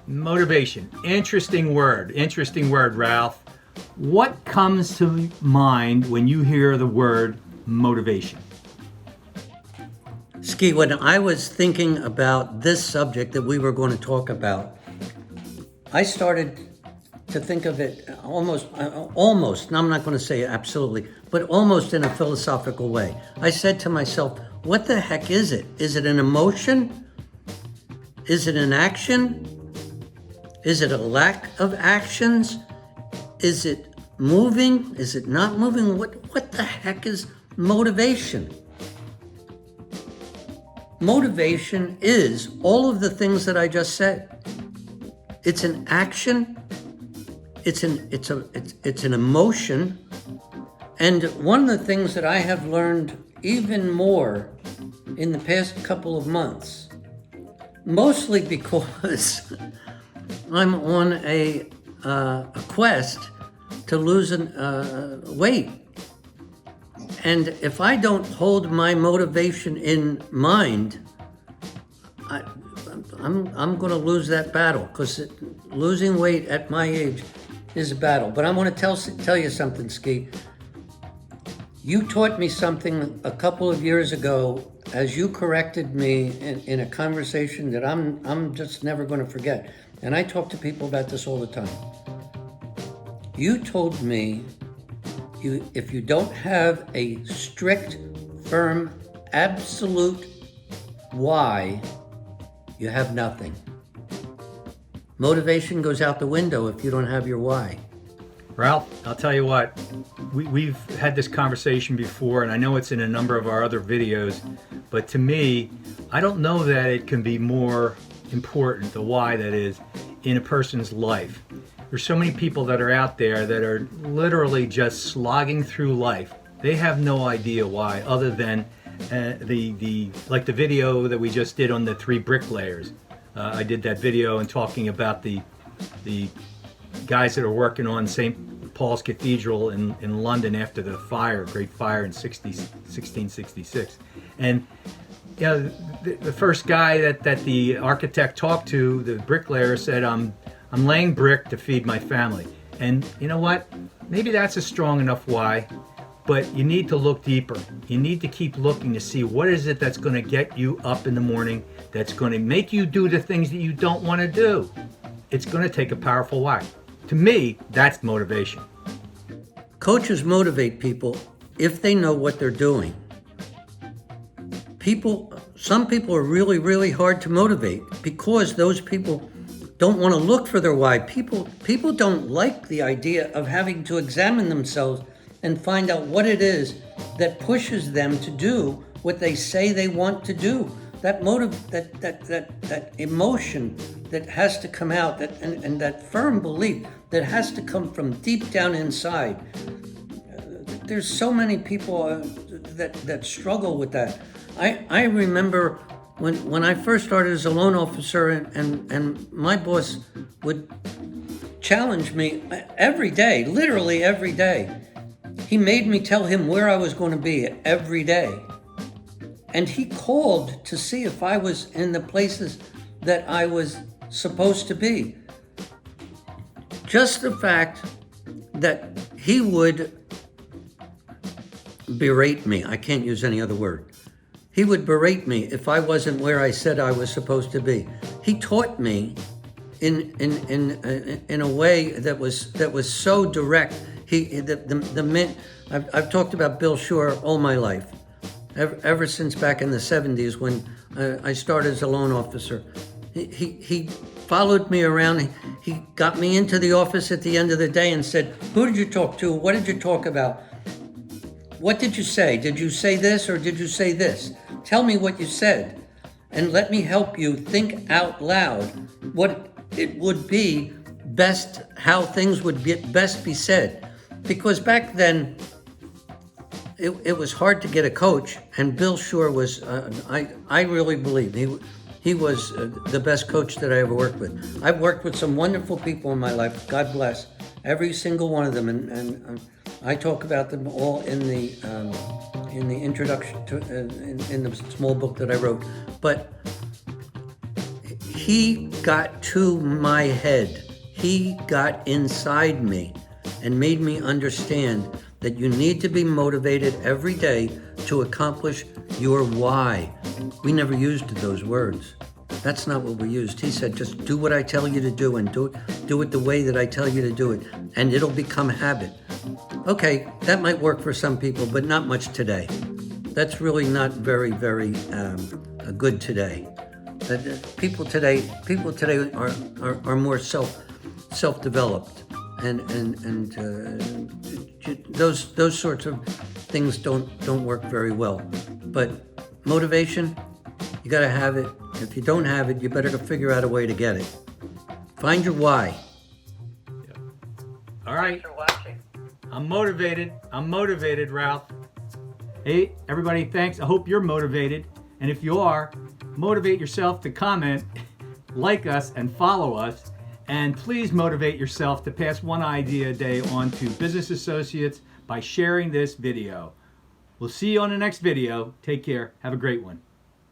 Motivation. Interesting word, Ralph. What comes to mind when you hear the word motivation? Ski, when I was thinking about this subject that we were going to talk about, I started to think of it almost, now I'm not going to say absolutely, but almost in a philosophical way. I said to myself, what the heck is it? Is it an emotion? Is it an action? Is it a lack of actions? Is it moving? Is it not moving? What the heck is motivation? Motivation is all of the things that I just said. It's an action. It's an emotion. And one of the things that I have learned even more in the past couple of months, mostly because I'm on a quest to lose weight. And if I don't hold my motivation in mind, I'm going to lose that battle, because losing weight at my age is a battle. But I want to tell you something, Ski. You taught me something a couple of years ago as you corrected me in a conversation that I'm just never going to forget. And I talk to people about this all the time. You told me if you don't have a strict, firm, absolute why, you have nothing. Motivation goes out the window if you don't have your why. Ralph, I'll tell you what, we've had this conversation before, and I know it's in a number of our other videos, but to me, I don't know that it can be more important, the why that is, in a person's life. There's so many people that are out there that are literally just slogging through life. They have no idea why, other than like the video that we just did on the 3 bricklayers. I did that video and talking about the guys that are working on St. Paul's Cathedral in London after the great fire in 1666. And you know, the first guy that the architect talked to, the bricklayer, said, I'm laying brick to feed my family. And you know what? Maybe that's a strong enough why, but you need to look deeper. You need to keep looking to see what is it that's going to get you up in the morning, that's going to make you do the things that you don't want to do. It's going to take a powerful why. To me, that's motivation. Coaches motivate people if they know what they're doing. Some people are really, really hard to motivate because those people don't want to look for their why. People don't like the idea of having to examine themselves and find out what it is that pushes them to do what they say they want to do. That that emotion that has to come out, and that firm belief that has to come from deep down inside. There's so many people that struggle with that. I remember when I first started as a loan officer, and my boss would challenge me every day, literally every day. He made me tell him where I was going to be every day. And he called to see if I was in the places that I was supposed to be. Just the fact that he would berate me, I can't use any other word. He would berate me if I wasn't where I said I was supposed to be. He taught me in a way that was so direct. I've talked about Bill Shore all my life, ever since back in the 70s when I started as a loan officer. He followed me around. He got me into the office at the end of the day and said, "Who did you talk to? What did you talk about? What did you say? Did you say this or did you say this? Tell me what you said, and let me help you think out loud what it would be best, how things would best be said." Because back then, it was hard to get a coach, and Bill Shore was, I really believe, he was the best coach that I ever worked with. I've worked with some wonderful people in my life, God bless, every single one of them, and I talk about them all in the introduction to in the small book that I wrote. But he got to my head. He got inside me and made me understand that you need to be motivated every day to accomplish your why. We never used those words. That's not what we used. He said, just do what I tell you to do and do it the way that I tell you to do it, and it'll become habit. Okay, that might work for some people, but not much today. That's really not very, very good today. People today are more self-developed, and those sorts of things don't work very well. But motivation, you got to have it. If you don't have it, you better figure out a way to get it. Find your why. All right. Thanks for watching. I'm motivated, Ralph. Hey, everybody, thanks. I hope you're motivated. And if you are, motivate yourself to comment, like us, and follow us. And please motivate yourself to pass one idea a day on to business associates by sharing this video. We'll see you on the next video. Take care. Have a great one.